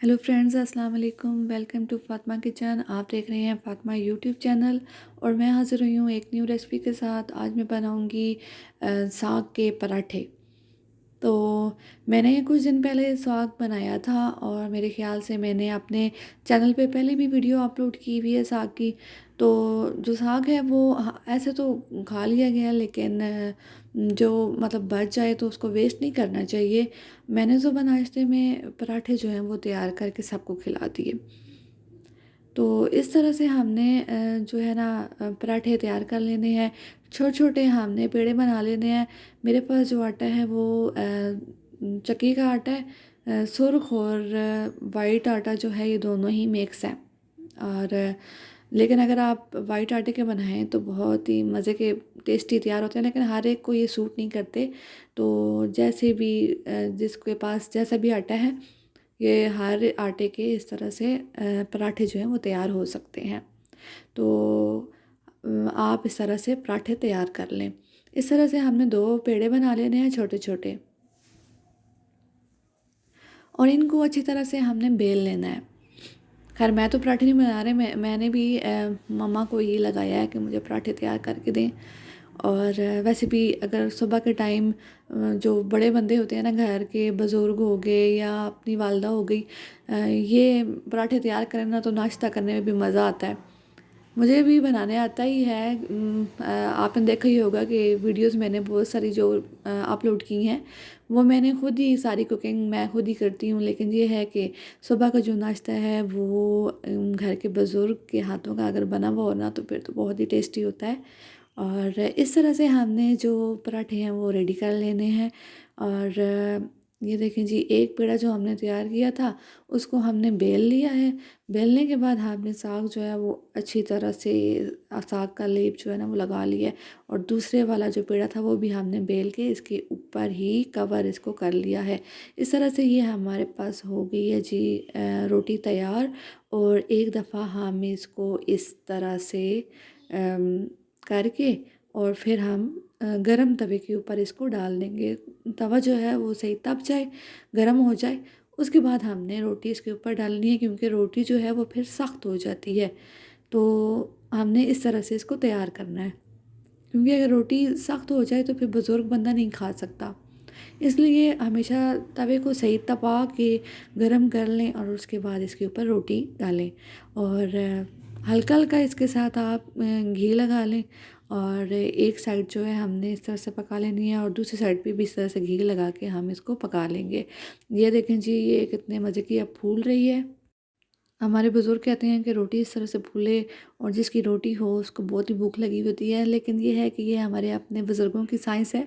Hello friends, अस्सलाम वालेकुम। Welcome to Fatima kitchen. आप देख रहे हैं फ़ातिमा यूट्यूब चैनल और मैं हाज़िर हुई हूँ एक न्यू रेसिपी के साथ। आज मैं बनाऊँगी साग के पराठे। तो मैंने कुछ दिन पहले साग बनाया था और मेरे ख़्याल से मैंने अपने चैनल पे पहले भी वीडियो अपलोड की हुई है साग की। तो जो साग है वो ऐसे तो खा लिया गया, लेकिन जो मतलब बच जाए तो उसको वेस्ट नहीं करना चाहिए। मैंने सुबह नाश्ते में पराठे जो हैं वो तैयार करके सबको खिला दिए। तो इस तरह से हमने जो है ना पराठे तैयार कर लेने हैं। छोटे-छोटे हमने पेड़े बना लेने हैं। मेरे पास जो आटा है वो चक्की का आटा है। सुर्ख और वाइट आटा जो है ये दोनों ही मिक्स हैं। और लेकिन अगर आप वाइट आटे के बनाएँ तो बहुत ही मज़े के टेस्टी तैयार होते हैं, लेकिन हर एक को ये सूट नहीं करते। तो जैसे भी जिसके पास जैसा भी आटा है, ये हर आटे के इस तरह से पराठे जो हैं वो तैयार हो सकते हैं। तो आप इस तरह से पराठे तैयार कर लें। इस तरह से हमने 2 पेड़े बना लेने हैं छोटे-छोटे और इनको अच्छी तरह से हमने बेल लेना है। खैर मैं तो पराठे नहीं बना रही, मैंने भी मम्मा को ही लगाया है कि मुझे पराठे तैयार करके दें। और वैसे भी अगर सुबह के टाइम जो बड़े बंदे होते हैं ना, घर के बुज़ुर्ग हो गए या अपनी वालदा हो गई, ये पराठे तैयार करें ना तो नाश्ता करने में भी मज़ा आता है। मुझे भी बनाने आता ही है। आपने देखा ही होगा कि वीडियोस मैंने बहुत सारी जो अपलोड की हैं वो मैंने खुद ही सारी कुकिंग मैं खुद ही करती हूँ। लेकिन ये है कि सुबह का जो नाश्ता है वो घर के बुज़ुर्ग के हाथों का अगर बना हुआ हो ना तो फिर तो बहुत ही टेस्टी होता है। और इस तरह से हमने जो पराठे हैं वो रेडी कर लेने हैं। और ये देखें जी, एक पेड़ा जो हमने तैयार किया था उसको हमने बेल लिया है। बेलने के बाद हमने साग जो है वो अच्छी तरह से साग का लेप जो है ना वो लगा लिया है। और दूसरे वाला जो पेड़ा था वो भी हमने बेल के इसके ऊपर ही कवर इसको कर लिया है। इस तरह से ये हमारे पास हो गई है जी रोटी तैयार। और एक दफ़ा हम इसको इस तरह से करके और फिर हम गरम तवे के ऊपर इसको डाल देंगे। तवा जो है वो सही तप जाए, गरम हो जाए, उसके बाद हमने रोटी इसके ऊपर डालनी है, क्योंकि रोटी जो है वो फिर सख्त हो जाती है। तो हमने इस तरह से इसको तैयार करना है, क्योंकि अगर रोटी सख्त हो जाए तो फिर बुज़ुर्ग बंदा नहीं खा सकता। इसलिए हमेशा तवे को सही तपा के गरम कर लें और उसके बाद इसके ऊपर रोटी डालें। और हल्का-हल्का इसके साथ आप घी लगा लें। और एक साइड जो है हमने इस तरह से पका लेनी है और दूसरी साइड पे भी इस तरह से घी लगा के हम इसको पका लेंगे। ये देखें जी, ये कितने मज़े की अब फूल रही है। हमारे बुज़ुर्ग कहते हैं कि रोटी इस तरह से फूले और जिसकी रोटी हो उसको बहुत ही भूख लगी होती है। लेकिन ये है कि ये हमारे अपने बुज़ुर्गों की साइंस है।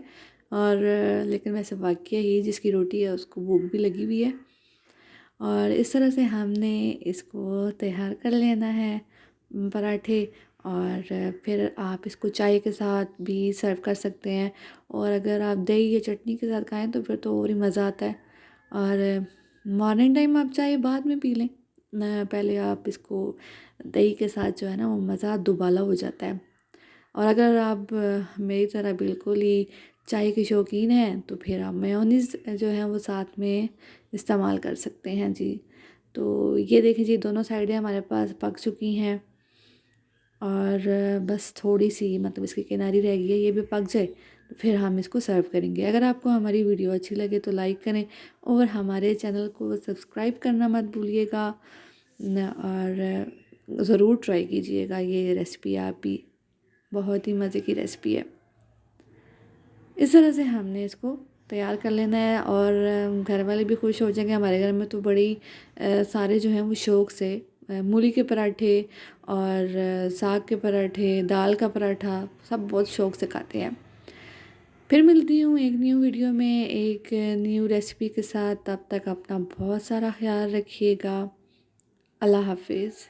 और लेकिन वैसे वाक़ई ही जिसकी रोटी है उसको भूख भी लगी हुई है। और इस तरह से हमने इसको तैयार कर लेना है पराठे। और फिर आप इसको चाय के साथ भी सर्व कर सकते हैं। और अगर आप दही या चटनी के साथ खाएं तो फिर तो और ही मज़ा आता है। और मॉर्निंग टाइम आप चाय बाद में पी लें, पहले आप इसको दही के साथ जो है ना वो मज़ा दुबाला हो जाता है। और अगर आप मेरी तरह बिल्कुल ही चाय के शौकीन हैं तो फिर आप मेयोनीज़ जो है वो साथ में इस्तेमाल कर सकते हैं जी। तो ये देखिए जी, दोनों साइडें हमारे पास पक चुकी हैं और बस थोड़ी सी मतलब इसकी किनारी रह गई है, ये भी पक जाए तो फिर हम इसको सर्व करेंगे। अगर आपको हमारी वीडियो अच्छी लगे तो लाइक करें और हमारे चैनल को सब्सक्राइब करना मत भूलिएगा। और ज़रूर ट्राई कीजिएगा ये रेसिपी आप भी, बहुत ही मज़े की रेसिपी है। इस तरह से हमने इसको तैयार कर लेना है और घर वाले भी खुश हो जाएंगे। हमारे घर में तो बड़ी सारे जो हैं वो शौक़ से मूली के पराठे और साग के पराठे, दाल का पराठा सब बहुत शौक़ से खाते हैं। फिर मिलती हूँ एक न्यू वीडियो में एक न्यू रेसिपी के साथ। तब तक अपना बहुत सारा ख्याल रखिएगा। अल्लाह हाफ़िज़।